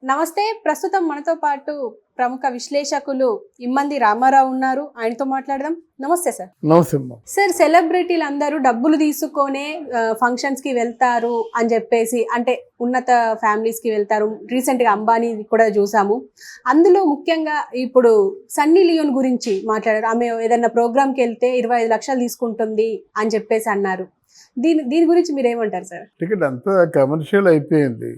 నమస్తే. ప్రస్తుతం మనతో పాటు ప్రముఖ విశ్లేషకులు ఇమ్మంది రామారావు ఉన్నారు. ఆయనతో మాట్లాడదాం. నమస్తే సార్. నమస్తే. సార్, సెలబ్రిటీలు అందరూ డబ్బులు తీసుకొనే ఫంక్షన్స్ కి వెళ్తారు అని చెప్పేసి, అంటే ఉన్నత ఫ్యామిలీస్ కి వెళ్తారు. రీసెంట్ గా అంబానీ కూడా చూసాము. అందులో ముఖ్యంగా ఇప్పుడు సన్నీ లియోన్ గురించి మాట్లాడారు. ఆమె ఏదైనా ప్రోగ్రామ్ కి వెళ్తే 25 లక్షలు తీసుకుంటుంది అని చెప్పేసి అన్నారు. దీని గురించి మీరు ఏమంటారు సార్? టికెట్ అంతా కమర్షియల్ అయిపోయింది.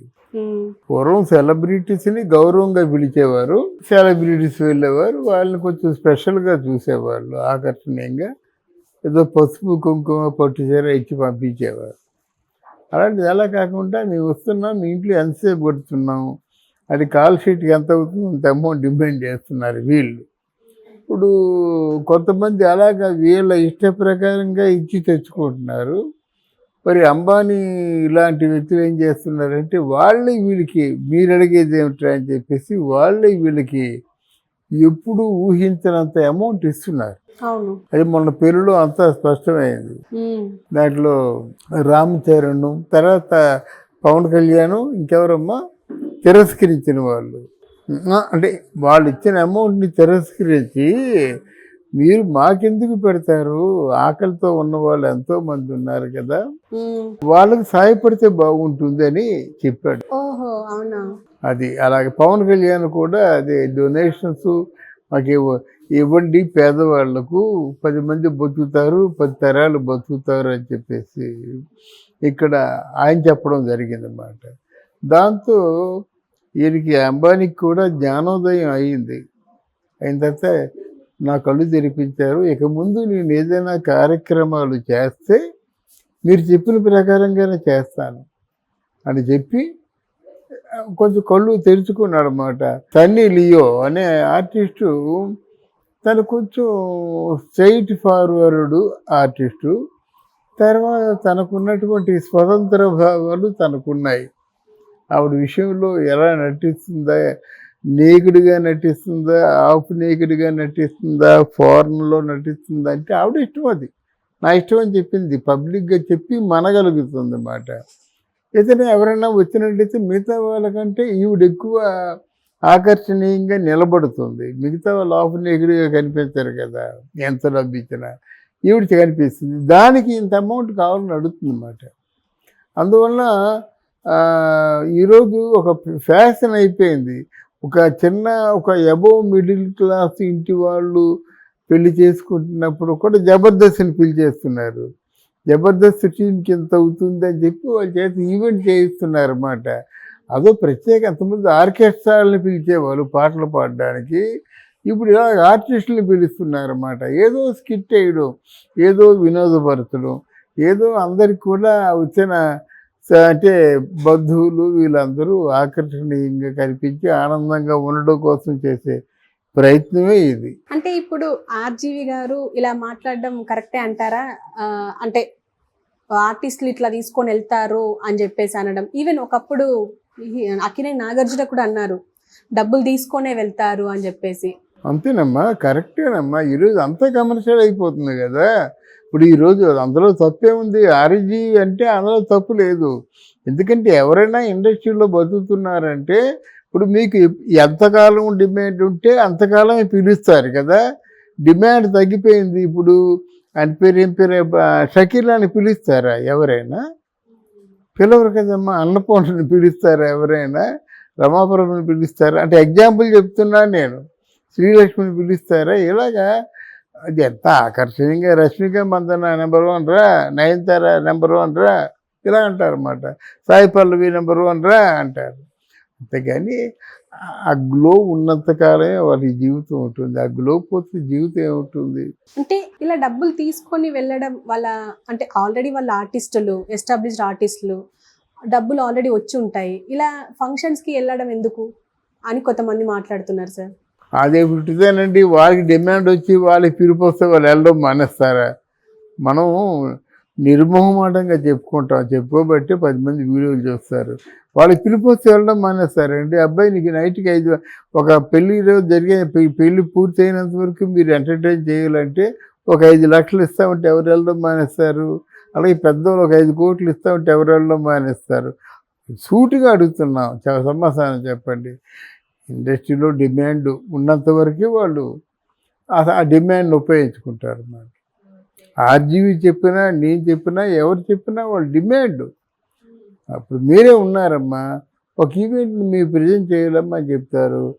పూర్వం సెలబ్రిటీస్ని గౌరవంగా పిలిచేవారు, సెలబ్రిటీస్ వెళ్ళేవారు, వాళ్ళని కొంచెం స్పెషల్గా చూసేవాళ్ళు, ఆకర్షణీయంగా ఏదో పసుపు కుంకుమ పట్టు చీర ఇచ్చి పంపించేవారు. అలాంటిది అలా కాకుండా మేము వస్తున్నాం, మీ ఇంట్లో ఎంతసేపు కొడుతున్నాం, అది కాల్ షీట్కి ఎంత అవుతుందో అంత అమౌంట్ డిమాండ్ చేస్తున్నారు వీళ్ళు. ఇప్పుడు కొంతమంది అలాగా వీళ్ళ ఇష్ట ప్రకారంగా ఇచ్చి తెచ్చుకుంటున్నారు. మరి అంబానీ ఇలాంటి వ్యక్తులు ఏం చేస్తున్నారంటే, వాళ్ళే వీళ్ళకి మీరు అడిగేది ఏమిట్రా అని చెప్పేసి వాళ్ళే వీళ్ళకి ఎప్పుడు ఊహించినంత అమౌంట్ ఇస్తున్నారు. అది మొన్న పెళ్ళిలో అంతా స్పష్టమైంది. దాంట్లో రామ్ చరణ్, తర్వాత పవన్ కళ్యాణ్, ఇంకెవరమ్మా తిరస్కరించిన వాళ్ళు. అంటే వాళ్ళు ఇచ్చిన అమౌంట్ని తిరస్కరించి మీరు మాకెందుకు పెడతారు, ఆకలితో ఉన్న వాళ్ళు ఎంతోమంది ఉన్నారు కదా, వాళ్ళకి సహాయపడితే బాగుంటుంది అని చెప్పాడు. అది అలాగే పవన్ కళ్యాణ్ కూడా అదే డొనేషన్స్ మాకు ఇవ్వండి, పేదవాళ్లకు 10 మంది బతుకుతారు, 10 తరాలు బతుకుతారు అని చెప్పేసి ఇక్కడ ఆయన చెప్పడం జరిగిందన్నమాట. దాంతో వీరికి అంబానీకి కూడా జ్ఞానోదయం అయింది. అయిన తర్వాత నా కళ్ళు తెరిపించారు, ఇక ముందు నేను ఏదైనా కార్యక్రమాలు చేస్తే మీరు చెప్పిన ప్రకారంగానే చేస్తాను అని చెప్పి కొంచెం కళ్ళు తెరుచుకున్నాడు అన్నమాట. సన్నీ లియో అనే ఆర్టిస్టు తను కొంచెం స్ట్రైట్ ఫార్వర్డ్ ఆర్టిస్టు. తర్వాత తనకున్నటువంటి స్వతంత్ర భావాలు తనకున్నాయి. ఆవిడ విషయంలో ఎలా నటిస్తుందా, నేకుడుగా నటిస్తుందా, ఆఫ్ నేకుడుగా నటిస్తుందా, ఫారెన్లో నటిస్తుందా అంటే ఆవిడ ఇష్టం, అది నా ఇష్టం అని చెప్పింది, పబ్లిక్గా చెప్పి మనగలుగుతుంది అన్నమాట. ఏదైనా ఎవరైనా వచ్చినట్టయితే మిగతా వాళ్ళకంటే ఈవిడ ఎక్కువ ఆకర్షణీయంగా నిలబడుతుంది. మిగతా వాళ్ళు ఆఫ్ నేకుడుగా కనిపించారు కదా, ఎంత డబ్బు ఇచ్చినా ఈవిడ కనిపిస్తుంది. దానికి ఇంత అమౌంట్ కావాలని అడుగుతుంది అన్నమాట. అందువల్ల ఈరోజు ఒక ఫ్యాషన్ అయిపోయింది. ఒక అబోవ్ మిడిల్ క్లాస్ ఇంటి వాళ్ళు పెళ్లి చేసుకుంటున్నప్పుడు కూడా జబర్దస్త్ని పిలిచేస్తున్నారు. జబర్దస్త్ టీంకి ఎంత అవుతుంది అని చెప్పి వాళ్ళ చేత ఈవెంట్ చేయిస్తున్నారు అన్నమాట. అదో ప్రత్యేక, అంతమంది ఆర్కెస్ట్రాలని పిలిచేవాళ్ళు పాటలు పాడడానికి, ఇప్పుడు ఇలా ఆర్టిస్టులను పిలుస్తున్నారు అన్నమాట. ఏదో స్కిట్ వేయడం, ఏదో వినోదపరచడం, ఏదో అందరికి కూడా వచ్చిన అంటే బంధువులు వీళ్ళందరూ ఆకర్షణీయంగా కనిపించి ఆనందంగా ఉండడం కోసం చేసే ప్రయత్నమే ఇది. అంటే ఇప్పుడు ఆర్జీవి గారు ఇలా మాట్లాడడం కరెక్టే అంటారా? అంటే ఆర్టిస్టులు ఇట్లా తీసుకొని వెళ్తారు అని చెప్పేసి అనడం. ఈవెన్ ఒకప్పుడు అక్కినేని నాగార్జున కూడా అన్నారు, డబ్బులు తీసుకొనే వెళ్తారు అని చెప్పేసి. అంతేనమ్మా, కరెక్టేనమ్మా. ఈరోజు అంతా కమర్షియల్ అయిపోతుంది కదా. ఇప్పుడు ఈరోజు అందులో తప్పే ఉంది, ఆర్జీ అంటే అందులో తప్పు లేదు. ఎందుకంటే ఎవరైనా ఇండస్ట్రీలో బతుకుతున్నారంటే ఇప్పుడు మీకు ఎంతకాలం డిమాండ్ ఉంటే అంతకాలం పిలుస్తారు కదా. డిమాండ్ తగ్గిపోయింది. ఇప్పుడు ఆయన పేరు ఏం పేరు, షకీలాని పిలుస్తారా ఎవరైనా? పిలవరు కదమ్మా. అన్నపూర్ణని పిలుస్తారా ఎవరైనా? రమాపురంని పిలుస్తారా? అంటే ఎగ్జాంపుల్ చెప్తున్నాను నేను. శ్రీలక్ష్మిని పిలుస్తారా? ఇలాగా అది ఎంత ఆకర్షణీయంగా రష్మిక మందన నెంబర్ 1 రా, నయనతార నెంబర్ 1 రా ఇలా అంటారన్నమాట. సాయి పల్లవి నెంబర్ 1 రా అంటారు. అంతేగాని ఆ గ్లో ఉన్నంతకాలమే వాళ్ళ జీవితం ఉంటుంది. ఆ గ్లో పోతే జీవితం ఏముంటుంది? అంటే ఇలా డబ్బులు తీసుకొని వెళ్ళడం వాళ్ళ, అంటే ఆల్రెడీ వాళ్ళ ఆర్టిస్టులు, ఎస్టాబ్లిష్డ్ ఆర్టిస్టులు, డబ్బులు ఆల్రెడీ వచ్చి ఉంటాయి. ఇలా ఫంక్షన్స్కి వెళ్ళడం ఎందుకు అని కొంతమంది మాట్లాడుతున్నారు సార్. అదే పుట్టిదేనండి, వాళ్ళకి డిమాండ్ వచ్చి వాళ్ళకి పిలుపు వస్తే వాళ్ళు వెళ్ళడం మానేస్తారా? మనం నిర్మోహమాటంగా చెప్పుకోబట్టి 10 మంది వీడియోలు చూస్తారు. వాళ్ళకి పిలుపు వస్తే వెళ్ళడం మానేస్తారండి. అబ్బాయి నీకు నైట్కి 5 ఒక పెళ్లి రోజు జరిగే పెళ్లి పూర్తి అయినంత వరకు మీరు ఎంటర్టైన్ చేయాలంటే ఒక 5 లక్షలు ఇస్తామంటే ఎవరు వెళ్ళడం మానేస్తారు? అలాగే పెద్దవాళ్ళు ఒక 5 కోట్లు ఇస్తామంటే ఎవరు వెళ్ళడం మానేస్తారు? సూటిగా అడుగుతున్నాం, సమాధానం చెప్పండి. ఇండస్ట్రీలో డిమాండ్ ఉన్నంత వరకే వాళ్ళు ఆ డిమాండ్ ఉపయోగించుకుంటారు అన్నమాట. ఆర్జీవి చెప్పినా, నేను చెప్పినా, ఎవరు చెప్పినా వాళ్ళు డిమాండ్. అప్పుడు మీరే ఉన్నారమ్మా, ఒక ఈవెంట్ని మీరు ప్రజెంట్ చేయాలమ్మా అని చెప్తారు.